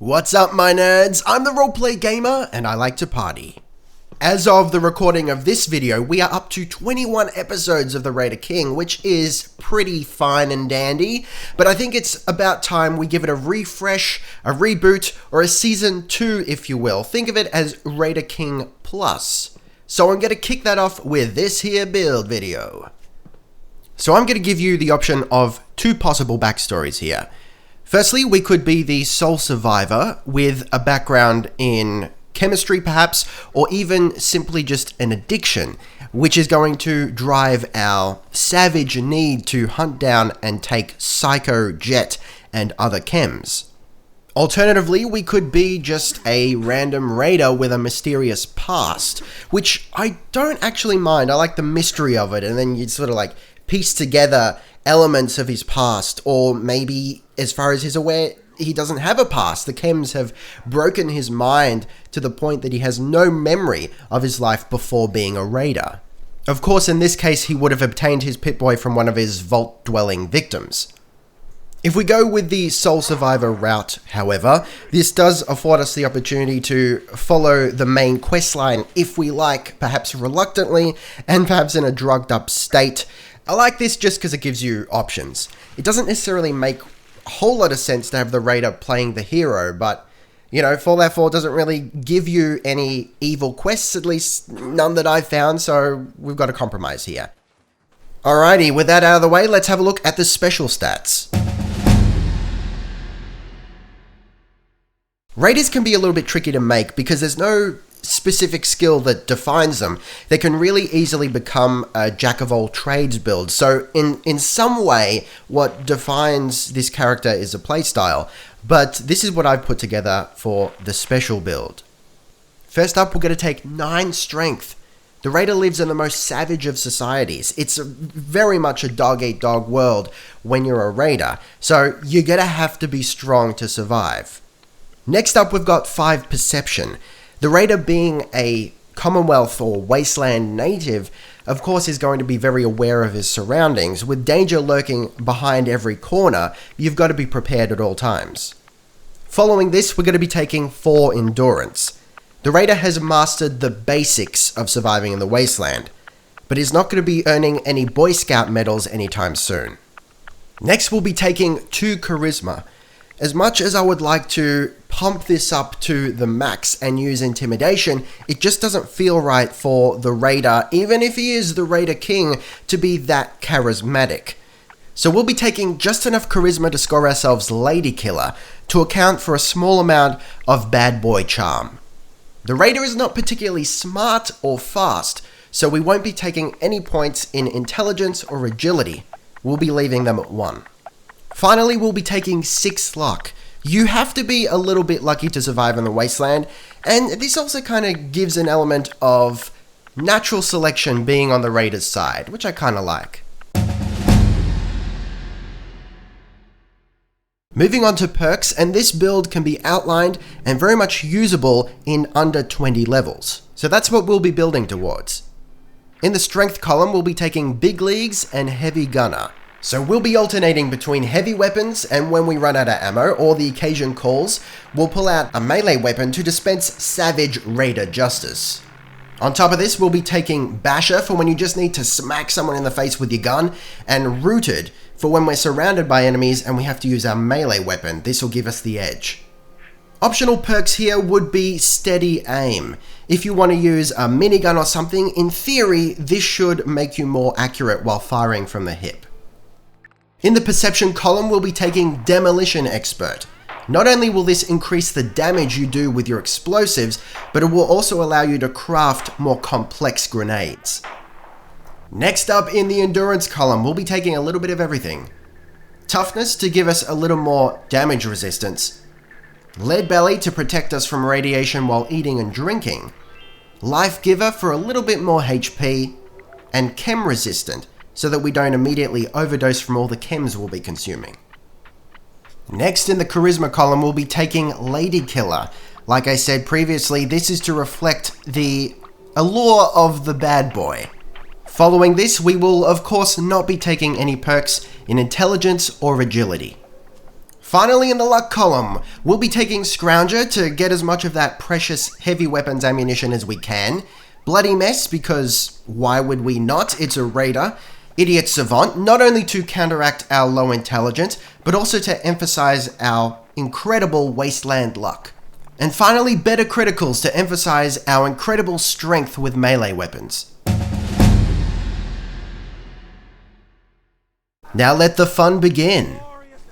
What's up, my nerds? I'm the Roleplay Gamer, and I like to party. As of the recording of this video, we are up to 21 episodes of The Raider King, which is pretty fine and dandy, but I think it's about time we give it a refresh, a reboot, or a Season 2, if you will. Think of it as Raider King Plus. So I'm going to kick that off with this here build video. So I'm going to give you the option of two possible backstories here. Firstly, we could be the sole survivor with a background in chemistry perhaps, or even simply just an addiction, which is going to drive our savage need to hunt down and take Psycho, Jet, and other chems. Alternatively, we could be just a random raider with a mysterious past, which I don't actually mind. I like the mystery of it, and then you'd sort of like piece together elements of his past, or maybe as far as he's aware, he doesn't have a past. The chems have broken his mind to the point that he has no memory of his life before being a raider. Of course, in this case, he would have obtained his Pip-Boy from one of his vault-dwelling victims. If we go with the sole survivor route, however, this does afford us the opportunity to follow the main questline if we like, perhaps reluctantly, and perhaps in a drugged up state. I like this just because it gives you options. It doesn't necessarily make a whole lot of sense to have the raider playing the hero, but, you know, Fallout 4 doesn't really give you any evil quests, at least none that I've found, so we've got a compromise here. Alrighty, with that out of the way, let's have a look at the special stats. Raiders can be a little bit tricky to make because there's no specific skill that defines them. They can really easily become a jack-of-all-trades build. So in some way, what defines this character is a playstyle. But this is what I've put together for the special build. First up, we're going to take 9 strength. The Raider lives in the most savage of societies. It's very much a dog-eat-dog world when you're a Raider. So you're going to have to be strong to survive. Next up, we've got 5 perception. The Raider, being a Commonwealth or Wasteland native, of course is going to be very aware of his surroundings. With danger lurking behind every corner, you've got to be prepared at all times. Following this, we're going to be taking 4 endurance. The Raider has mastered the basics of surviving in the Wasteland, but is not going to be earning any Boy Scout medals anytime soon. Next, we'll be taking 2 charisma. As much as I would like to pump this up to the max and use intimidation, it just doesn't feel right for the Raider, even if he is the Raider King, to be that charismatic. So we'll be taking just enough charisma to score ourselves Lady Killer to account for a small amount of bad boy charm. The Raider is not particularly smart or fast, so we won't be taking any points in intelligence or agility. We'll be leaving them at 1. Finally, we'll be taking 6 luck. You have to be a little bit lucky to survive in the Wasteland, and this also kind of gives an element of natural selection being on the Raider's side, which I kind of like. Moving on to perks, and this build can be outlined and very much usable in under 20 levels. So that's what we'll be building towards. In the strength column, we'll be taking Big Leagues and Heavy Gunner. So we'll be alternating between heavy weapons, and when we run out of ammo or the occasion calls, we'll pull out a melee weapon to dispense savage Raider justice. On top of this, we'll be taking Basher for when you just need to smack someone in the face with your gun, and Rooted for when we're surrounded by enemies and we have to use our melee weapon. This will give us the edge. Optional perks here would be Steady Aim. If you want to use a minigun or something, in theory, this should make you more accurate while firing from the hip. In the perception column, we'll be taking Demolition Expert. Not only will this increase the damage you do with your explosives, but it will also allow you to craft more complex grenades. Next up in the endurance column, we'll be taking a little bit of everything. Toughness to give us a little more damage resistance. Lead Belly to protect us from radiation while eating and drinking. Life Giver for a little bit more HP. And Chem Resistant, so that we don't immediately overdose from all the chems we'll be consuming. Next in the charisma column, we'll be taking Lady Killer. Like I said previously, this is to reflect the allure of the bad boy. Following this, we will of course not be taking any perks in intelligence or agility. Finally, in the luck column, we'll be taking Scrounger to get as much of that precious heavy weapons ammunition as we can. Bloody Mess, because why would we not? It's a raider. Idiot Savant, not only to counteract our low intelligence, but also to emphasize our incredible Wasteland luck. And finally, Better Criticals to emphasize our incredible strength with melee weapons. Now let the fun begin.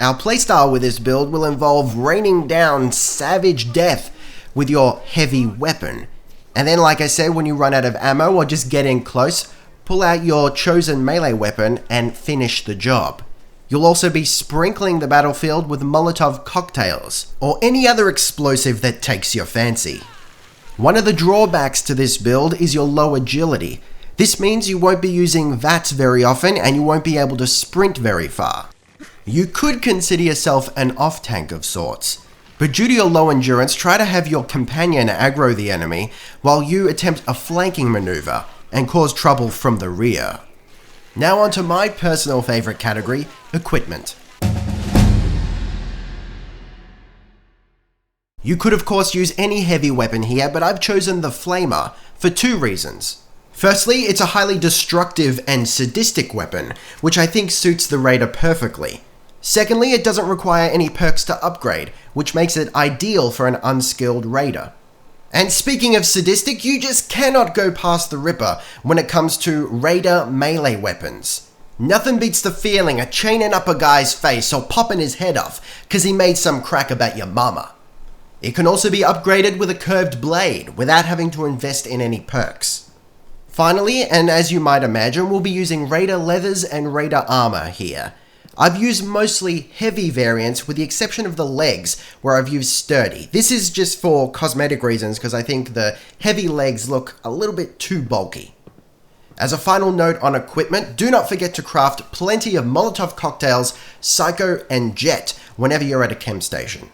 Our playstyle with this build will involve raining down savage death with your heavy weapon. And then, like I said, when you run out of ammo or just get in close, pull out your chosen melee weapon and finish the job. You'll also be sprinkling the battlefield with Molotov cocktails, or any other explosive that takes your fancy. One of the drawbacks to this build is your low agility. This means you won't be using VATS very often and you won't be able to sprint very far. You could consider yourself an off-tank of sorts. But due to your low endurance, try to have your companion aggro the enemy while you attempt a flanking maneuver and cause trouble from the rear. Now onto my personal favorite category, equipment. You could of course use any heavy weapon here, but I've chosen the Flamer for two reasons. Firstly, it's a highly destructive and sadistic weapon, which I think suits the raider perfectly. Secondly, it doesn't require any perks to upgrade, which makes it ideal for an unskilled raider. And speaking of sadistic, you just cannot go past the Ripper when it comes to raider melee weapons. Nothing beats the feeling of chaining up a guy's face or popping his head off because he made some crack about your mama. It can also be upgraded with a curved blade without having to invest in any perks. Finally, and as you might imagine, we'll be using raider leathers and raider armor here. I've used mostly heavy variants with the exception of the legs where I've used sturdy. This is just for cosmetic reasons because I think the heavy legs look a little bit too bulky. As a final note on equipment, do not forget to craft plenty of Molotov cocktails, Psycho and Jet whenever you're at a chem station.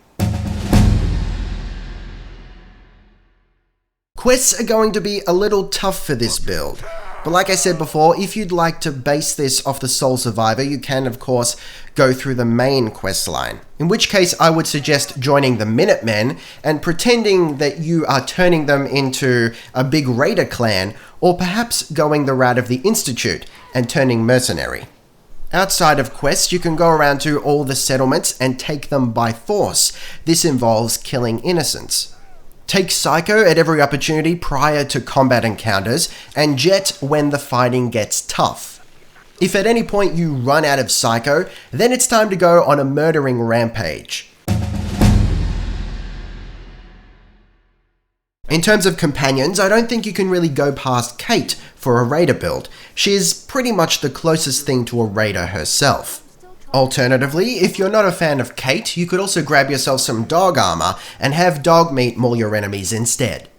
Quests are going to be a little tough for this build. But like I said before, if you'd like to base this off the Sole Survivor, you can of course go through the main quest line. In which case I would suggest joining the Minutemen and pretending that you are turning them into a big raider clan, or perhaps going the route of the Institute and turning mercenary. Outside of quests, you can go around to all the settlements and take them by force. This involves killing innocents. Take Psycho at every opportunity prior to combat encounters, and Jet when the fighting gets tough. If at any point you run out of Psycho, then it's time to go on a murdering rampage. In terms of companions, I don't think you can really go past Kate for a raider build. She's pretty much the closest thing to a raider herself. Alternatively, if you're not a fan of Kate, you could also grab yourself some dog armor and have dog meat maul your enemies instead.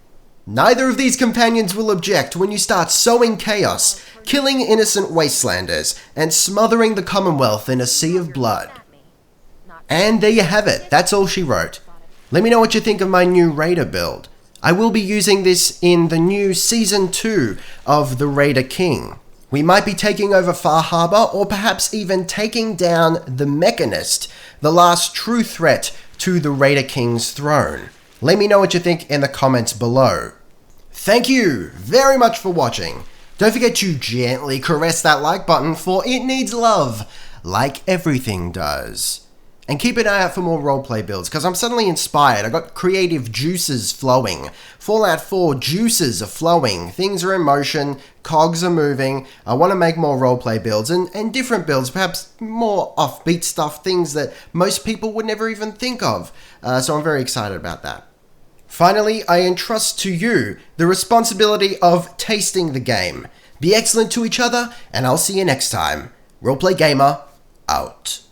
Neither of these companions will object when you start sowing chaos, killing innocent wastelanders, and smothering the Commonwealth in a sea of blood. And there you have it, that's all she wrote. Let me know what you think of my new raider build. I will be using this in the new Season 2 of The Raider King. We might be taking over Far Harbor, or perhaps even taking down the Mechanist, the last true threat to the Raider King's throne. Let me know what you think in the comments below. Thank you very much for watching. Don't forget to gently caress that like button, for it needs love, like everything does. And keep an eye out for more roleplay builds, because I'm suddenly inspired. I got creative juices flowing. Fallout 4 juices are flowing. Things are in motion. Cogs are moving. I want to make more roleplay builds and different builds, perhaps more offbeat stuff, things that most people would never even think of. So I'm very excited about that. Finally, I entrust to you the responsibility of tasting the game. Be excellent to each other, and I'll see you next time. Roleplay Gamer, out.